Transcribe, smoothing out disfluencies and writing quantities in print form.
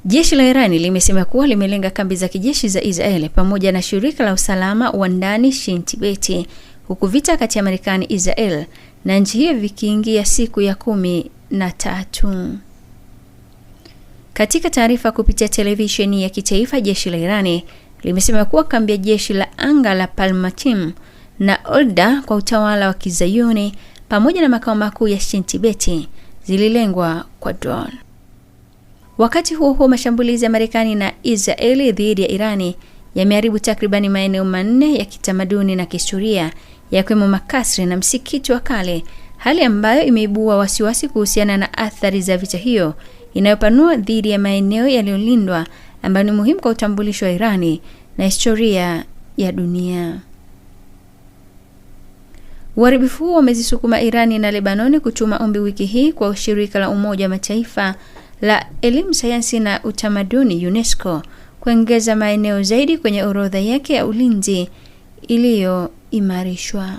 Jeshi la Irani limesema kuwa limelenga kambi za kijeshi za Israeli pamoja na shirika la usalama wa ndani Shin Tibeti, huku vita kati ya Marekani, Israel na nchi hiyo vikiingia siku ya 13. Katika taarifa kupitia televisheni ya kitaifa, jeshi la Irani limesema kuwa kambi ya jeshi la anga la Palmatim na Olda kwa utawala wa Kizayuni pamoja na makao makuu ya Shin Tibeti zililengwa kwa drone. Wakati huo huo, mashambulizi ya Marekani na Israeli dhidi ya Irani yameharibu takribani maeneo 4 ya kitamaduni na kihistoria yakiwemo makasri na msikiti wa kale, hali ambayo imeibua wasiwasi kuhusiana na athari za vita hiyo inayopanua dhidi ya maeneo yaliyolindwa ambayo ni muhimu kwa utambulisho wa Irani na historia ya dunia. Uharibifu huo umezisukuma Irani na Lebanoni kutuma ombi wiki hii kwa shirika la Umoja wa Mataifa la elimu, sayansi na utamaduni UNESCO kuongeza maeneo zaidi kwenye orodha yake ya ulinzi iliyoimarishwa.